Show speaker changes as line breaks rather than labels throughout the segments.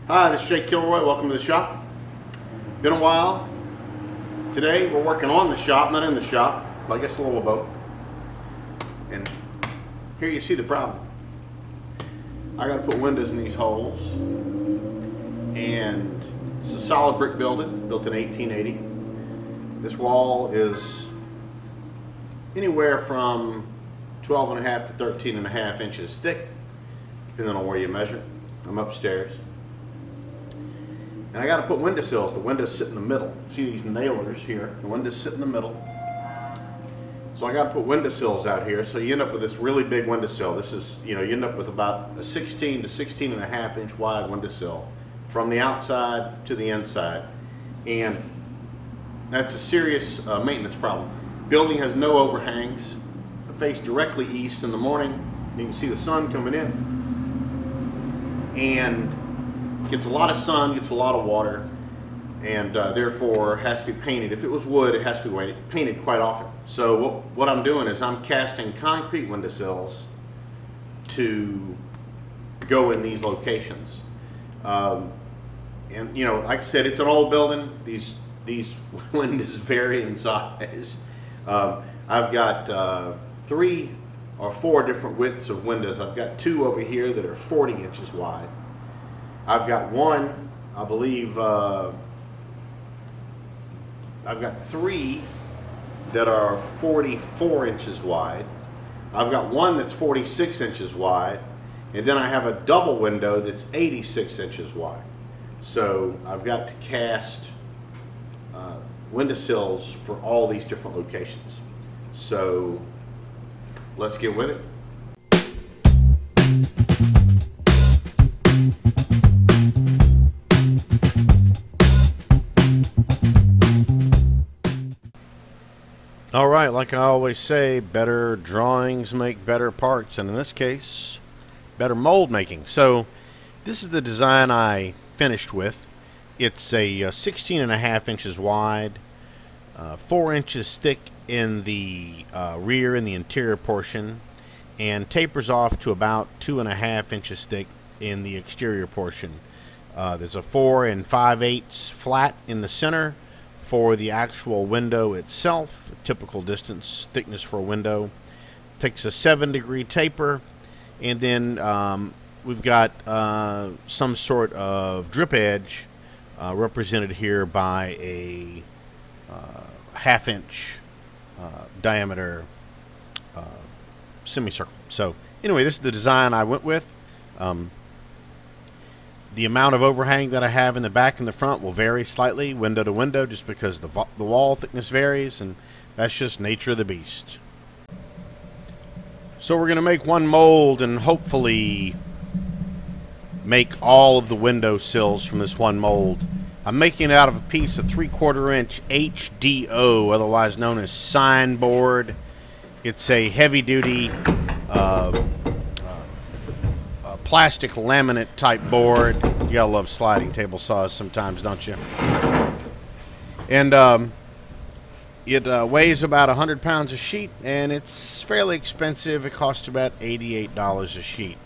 Hi, this is Jake Kilroy. Welcome to the shop. Been a while. Today we're working on the shop, not in the shop, but I guess a little of both. And here you see the problem. I got to put windows in these holes, and it's a solid brick building built in 1880. This wall is anywhere from 12.5 to 13.5 inches thick, depending on where you measure. I'm upstairs. And I got to put windowsills. The windows sit in the middle. See these nailers here? The windows sit in the middle. So I got to put windowsills out here. So you end up with this really big windowsill. This is, you end up with about a 16 to 16.5 inch wide windowsill from the outside to the inside. And that's a serious maintenance problem. Building has no overhangs. I face directly east in the morning. You can see the sun coming in. And gets a lot of sun, gets a lot of water, and therefore has to be painted. If it was wood, it has to be painted quite often. So what I'm doing is I'm casting concrete windowsills to go in these locations. And like I said, it's an old building. These windows vary in size. I've got 3 or 4 different widths of windows. I've got 2 over here that are 40 inches wide. I've got one, I believe, I've got 3 that are 44 inches wide. I've got one that's 46 inches wide. And then I have a double window that's 86 inches wide. So I've got to cast windowsills for all these different locations. So let's get with it. All right, like I always say, better drawings make better parts, and in this case, better mold making. So this is the design I finished with. It's a 16.5 inches wide, 4 inches thick in the rear and the interior portion, and tapers off to about 2.5 inches thick in the exterior portion. There's a 4 5/8 flat in the center for the actual window itself, typical distance thickness for a window. Takes a 7-degree taper, and then we've got some sort of drip edge represented here by a 1/2 inch diameter semicircle. So anyway, this is the design I went with. The amount of overhang that I have in the back and the front will vary slightly window to window, just because the wall thickness varies, and that's just nature of the beast. So we're going to make one mold and hopefully make all of the window sills from this one mold. I'm making it out of a piece of 3/4 inch HDO, otherwise known as sign board. It's a heavy-duty plastic laminate type board. You gotta love sliding table saws sometimes, don't you? And it weighs about 100 pounds a sheet, and it's fairly expensive. It costs about $88 a sheet.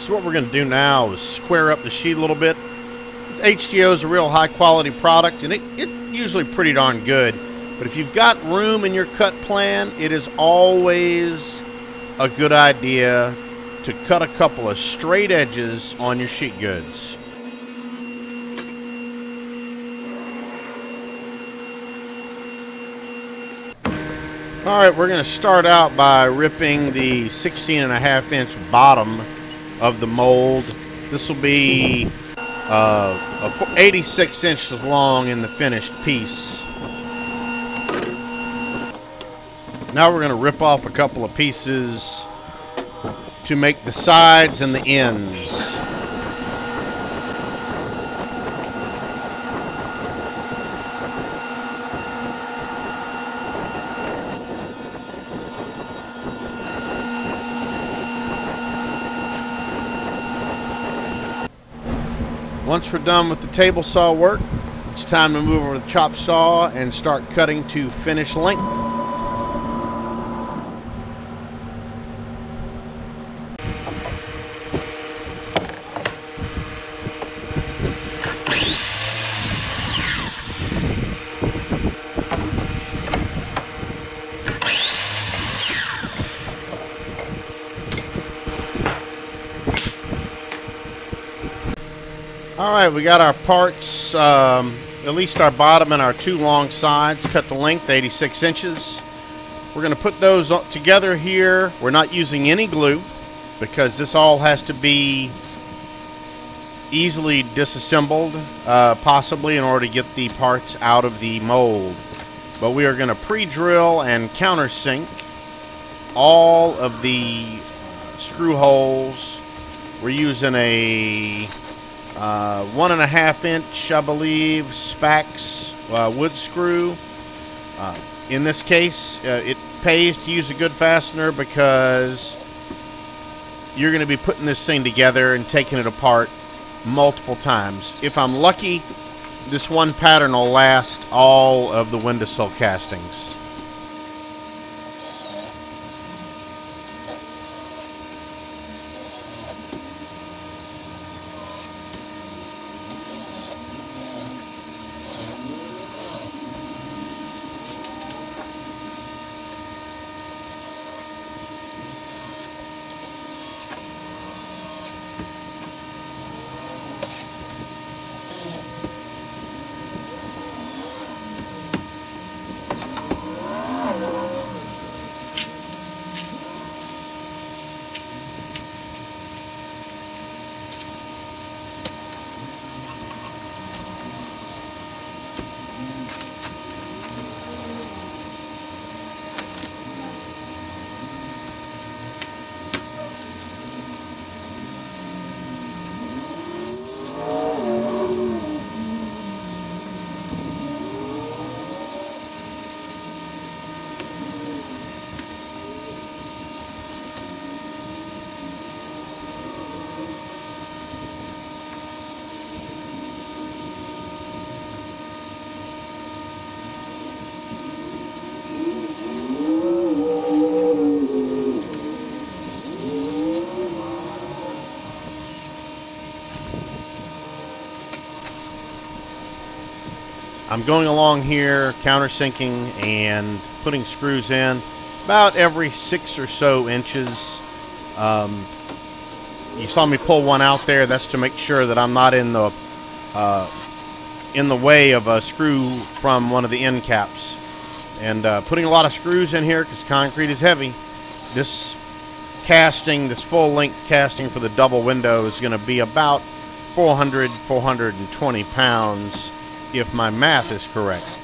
So what we're going to do now is square up the sheet a little bit. HDO is a real high quality product, and it's usually pretty darn good. But if you've got room in your cut plan, it is always a good idea to cut a couple of straight edges on your sheet goods. Alright, we're going to start out by ripping the 16.5 inch bottom of the mold. This will be 86 inches long in the finished piece. Now we're going to rip off a couple of pieces to make the sides and the ends. Once we're done with the table saw work, it's time to move over to the chop saw and start cutting to finished length. Alright, we got our parts, at least our bottom and our two long sides, cut the length 86 inches. We're going to put those together here. We're not using any glue because this all has to be easily disassembled, possibly in order to get the parts out of the mold. But we are going to pre-drill and countersink all of the screw holes. We're using a 1.5 inch, I believe, Spax wood screw. In this case, it pays to use a good fastener because you're going to be putting this thing together and taking it apart multiple times. If I'm lucky, this one pattern will last all of the windowsill castings. I'm going along here, countersinking and putting screws in about every 6 or so inches. You saw me pull one out there. That's to make sure that I'm not in the way of a screw from one of the end caps. And putting a lot of screws in here because concrete is heavy. This casting, this full length casting for the double window is going to be about 420 pounds. If my math is correct.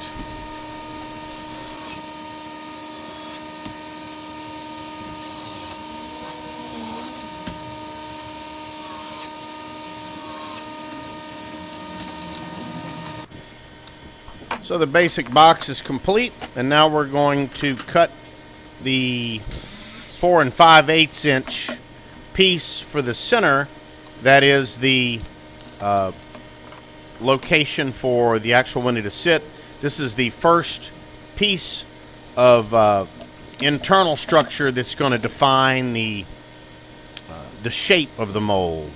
So the basic box is complete, and now we're going to cut the 4 5/8 inch piece for the center. That is the location for the actual window to sit. This is the first piece of internal structure that's going to define the shape of the mold.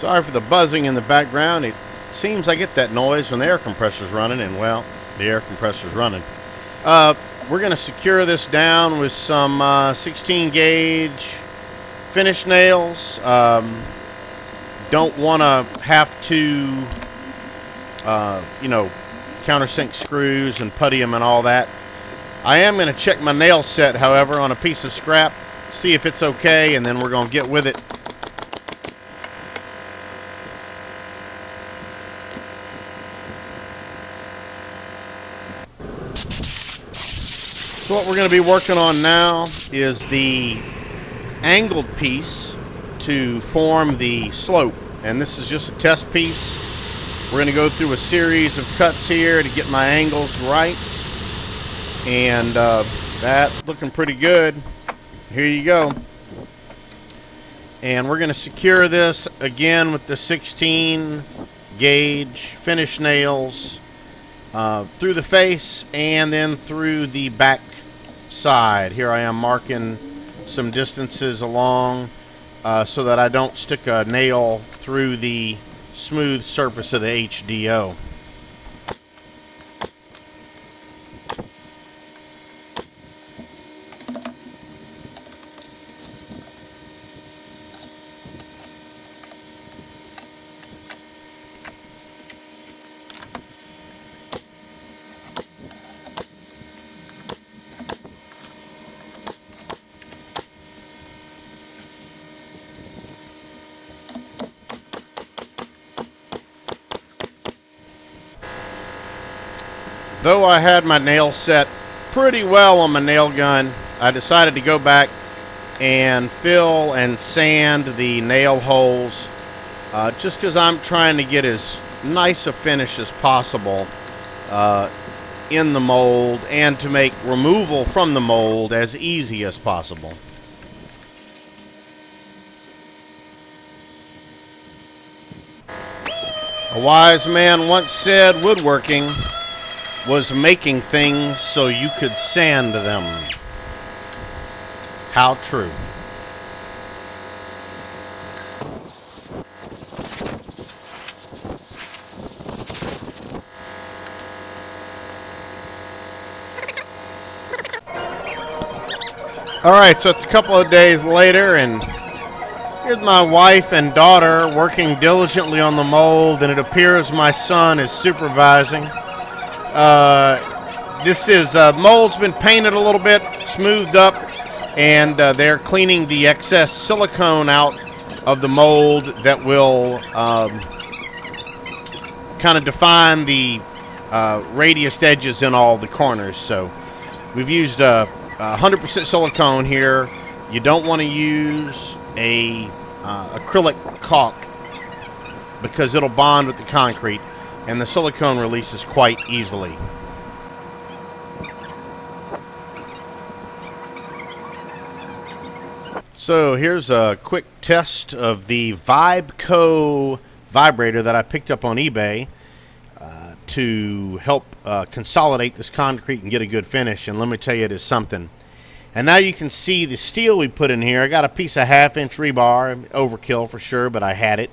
Sorry for the buzzing in the background. It seems I get that noise when the air compressor's running, and well, the air compressor's running. We're going to secure this down with some 16 gauge finish nails. Don't want to have to, you know, countersink screws and putty them and all that. I am going to check my nail set, however, on a piece of scrap, see if it's okay, and then we're going to get with it. So what we're going to be working on now is the angled piece to form the slope, and this is just a test piece. We're going to go through a series of cuts here to get my angles right, and that looking pretty good. Here you go. And we're going to secure this again with the 16 gauge finish nails through the face and then through the back side. Here I am marking some distances along so that I don't stick a nail through the smooth surface of the HDO. Though I had my nail set pretty well on my nail gun, I decided to go back and fill and sand the nail holes just because I'm trying to get as nice a finish as possible in the mold and to make removal from the mold as easy as possible. A wise man once said woodworking was making things so you could sand them. How true. Alright, so it's a couple of days later, and here's my wife and daughter working diligently on the mold, and it appears my son is supervising. This is mold's been painted a little bit, smoothed up, and they're cleaning the excess silicone out of the mold that will kind of define the radius edges in all the corners. So we've used 100% silicone here. You don't want to use a acrylic caulk because it'll bond with the concrete, and the silicone releases quite easily. So here's a quick test of the Vibeco vibrator that I picked up on eBay to help consolidate this concrete and get a good finish, and let me tell you, it is something. And now you can see the steel we put in here. I got a piece of 1/2-inch rebar, overkill for sure, but I had it.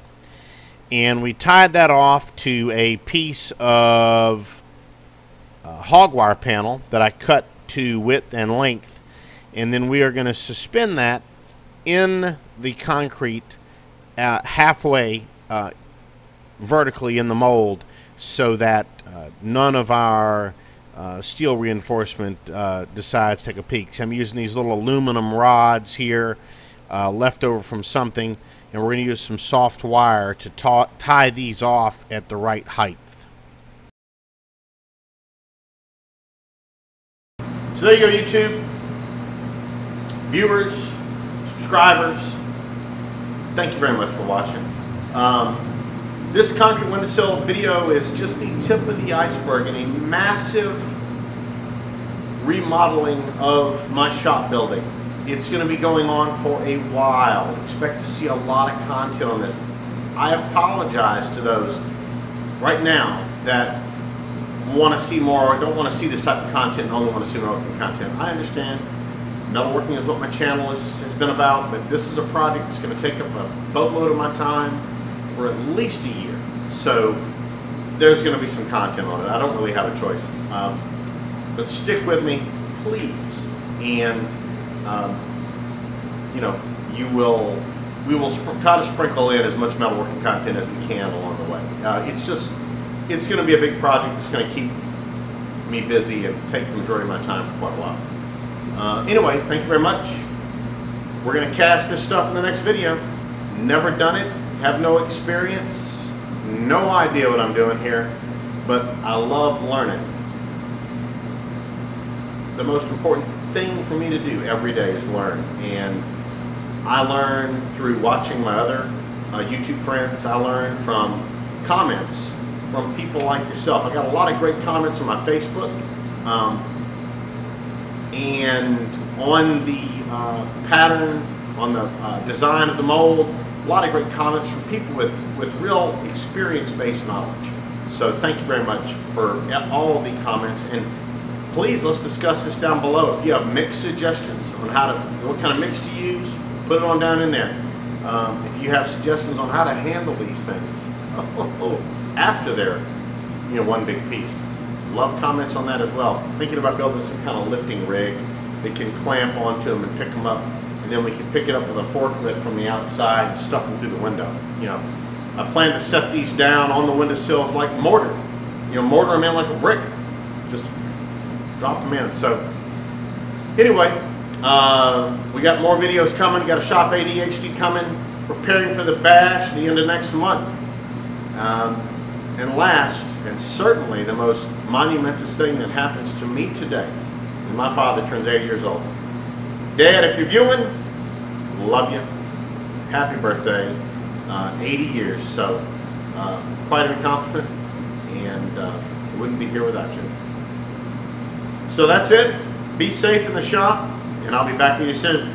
And we tied that off to a piece of hog wire panel that I cut to width and length. And then we are going to suspend that in the concrete halfway vertically in the mold so that none of our steel reinforcement decides to take a peek. So I'm using these little aluminum rods here left over from something, and we're going to use some soft wire to tie these off at the right height. So there you go, YouTube viewers, subscribers, thank you very much for watching. This concrete windowsill video is just the tip of the iceberg in a massive remodeling of my shop building. It's going to be going on for a while. Expect to see a lot of content on this. I apologize to those right now that want to see more or don't want to see this type of content and only want to see metalworking content. I understand. Metalworking is what my channel has been about, but this is a project that's going to take up a boatload of my time for at least a year. So there's going to be some content on it. I don't really have a choice. But stick with me, please. And you know, we will try to sprinkle in as much metalworking content as we can along the way. It's going to be a big project. It's going to keep me busy and take the majority of my time for quite a while. Anyway, thank you very much. We're going to cast this stuff in the next video. Never done it, have no experience, no idea what I'm doing here, but I love learning. The most important thing for me to do every day is learn, and I learn through watching my other YouTube friends. I learn from comments from people like yourself. I got a lot of great comments on my Facebook, and on the pattern, on the design of the mold. A lot of great comments from people with real experience-based knowledge. So thank you very much for all of the comments, and please, let's discuss this down below. If you have mix suggestions on what kind of mix to use, put it on down in there. If you have suggestions on how to handle these things after they're one big piece, love comments on that as well. Thinking about building some kind of lifting rig that can clamp onto them and pick them up, and then we can pick it up with a forklift from the outside and stuff them through the window. I plan to set these down on the windowsills like mortar. Mortar them in like a brick. Just drop them in. So anyway, we got more videos coming. Got a Shop ADHD coming. Preparing for the bash the end of next month. And last, and certainly the most monumentous thing that happens to me today, is my father turns 80 years old. Dad, if you're viewing, love you. Happy birthday. 80 years. So quite an accomplishment, and wouldn't be here without you. So that's it. Be safe in the shop, and I'll be back with you soon.